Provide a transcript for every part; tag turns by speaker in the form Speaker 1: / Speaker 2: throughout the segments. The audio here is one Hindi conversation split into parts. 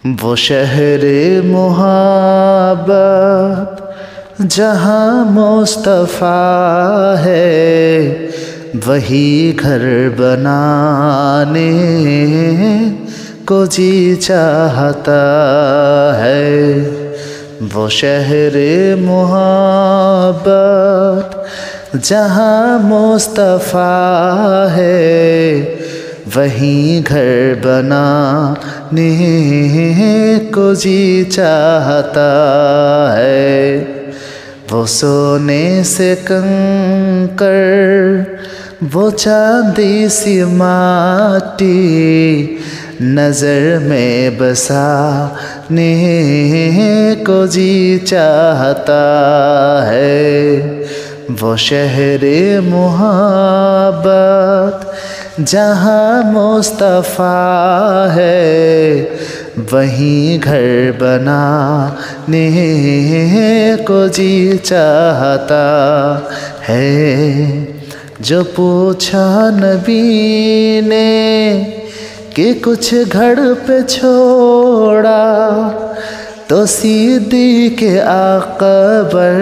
Speaker 1: वो शहरे मुहब्बत जहाँ मुस्तफ़ा है, वही घर बनाने को जी चाहता है। वो शहरे मुहब्बत जहाँ मुस्तफ़ा है, वहीं घर बनाने को जी चाहता है। वो सोने से कंकर, वो चांदी सी माटी नज़र में बसाने को जी चाहता है। वो शहरे मुहब्बत जहाँ मुस्तफ़ा है, वहीं घर बनाने को जी चाहता है। जो पूछा नबी ने कि कुछ घर पे छोड़ा, तो सिद्दीक़ अकबर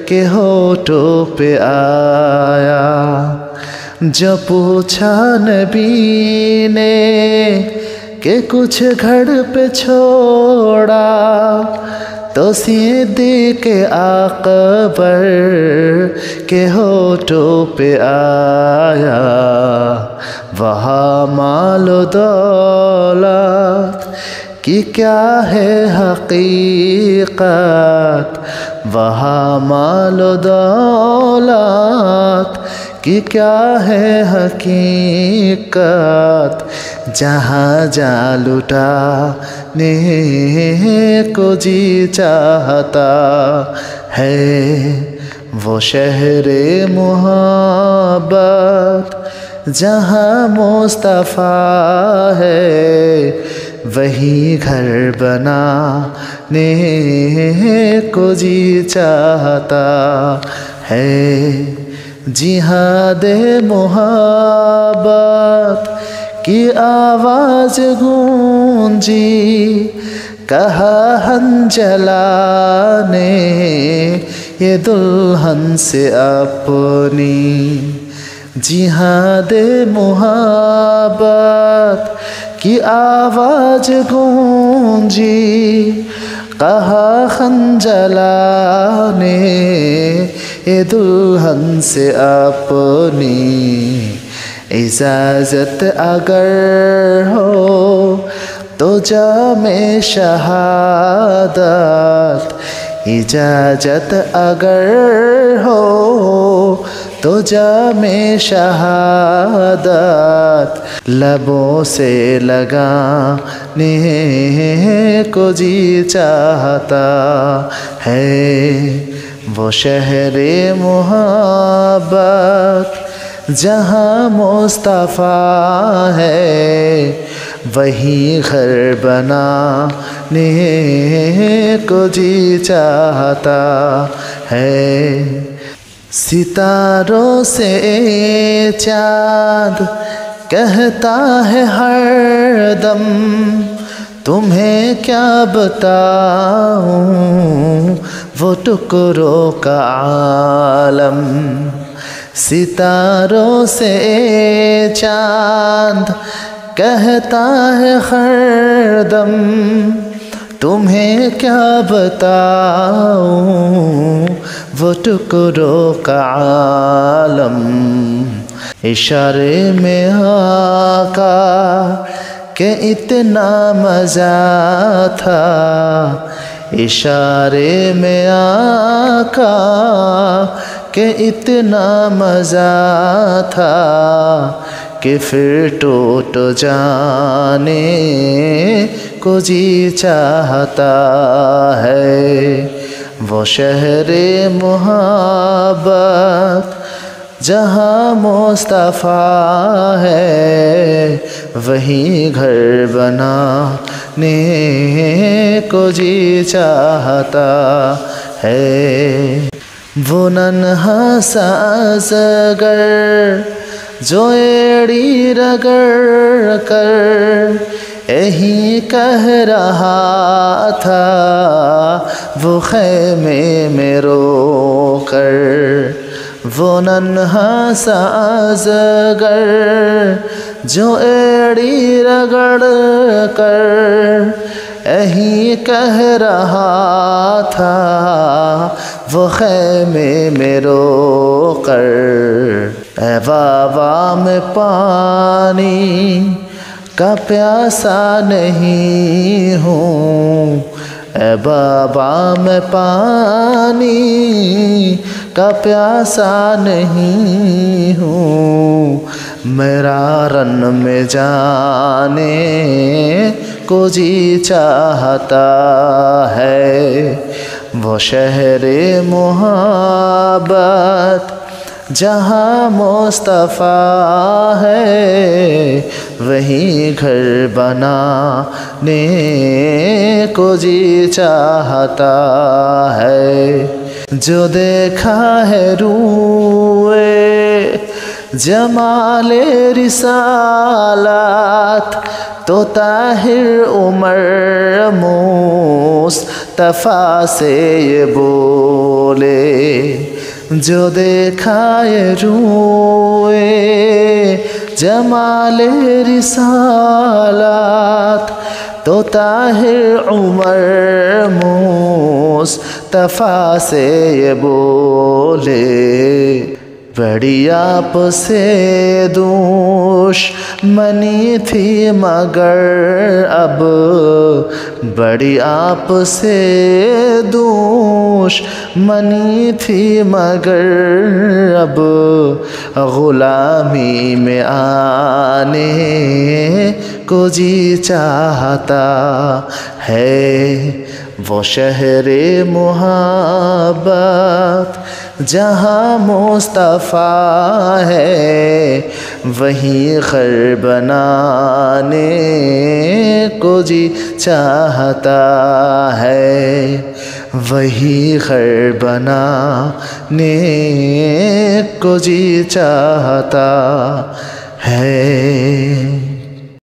Speaker 1: के होठों पे आया। जो पूछा नबी ने कि कुछ घर पे छोड़ा, तो सिद्दीक़ अकबर के होठों पे आया। वहाँ मालो दौलत कि क्या है हकीकत, वहाँ मालो दौलत कि क्या है हकीकत, जहाँ जा लुटाने को जी चाहता है। वो शहरे मुहब्बत जहाँ मुस्तफ़ा है, वही घर बनाने को जी चाहता है। जिहाद मुहब्बत की आवाज़ गूंजी, कहा हंजला ने ये दुल्हन से अपनी। जिहाद मुहब्बत की आवाज़ गूंजी, कहा हंजला ने ये दुल्हन से अपनी। इजाज़त अगर हो तो जामे शहादत, इजाज़त अगर हो तो जामे शहादत, लबों से लगाने को जी चाहता है। वो शहरे मुहब्बत जहाँ मुस्तफ़ा है, वही घर बनाने को जी चाहता है। सितारों से चाँद कहता है हर दम, तुम्हें क्या बताऊं वो टुकड़ों का आलम। सितारों से चाँद कहता है हर दम, तुम्हें क्या बताऊं वो टुकड़ों का आलम। इशारे में आका के इतना मज़ा था, इशारे में आका के इतना मज़ा था, कि फिर टूट जाने को जी चाहता है। वो शहरे मुहब्बत जहाँ मुस्तफ़ा है, वहीं घर बनाने को जी चाहता है। वो नन्हा सा अज़गर जो एड़ी रगड़ कर यही कह रहा था वो ख़ैमे में रो कर, वो नन्हा सा अज़गर जो एड़ी रगड़ कर यही कह रहा था वो ख़ैमे में रो कर। ऐ वावा में पानी का प्यासा नहीं हूँ, ऐ बाबा मैं पानी का प्यासा नहीं हूँ। मेरा रन में जाने को जी चाहता है, वो शहरे मोहब्बत जहाँ मुस्तफ़ा है, वहीं घर बनाने को जी चाहता है। जो देखा है रूए जमाले रिसालत तो ताहिर उमर मुस्तफ़ा से ये बोले। जो देखा ये रूए जमाले रिसालत तो ताहिर उमर मुस्तफ़ा से ये बोले। बड़ी आपसे दुश्मनी थी मगर अब, बड़ी आपसे दुश्मनी थी मगर अब ग़ुलामी में आने को जी चाहता है। वो शहरे मोहब्बत जहाँ मुस्तफ़ा है, वहीं घर बनाने को जी चाहता है, वही घर बनाने को जी चाहता है।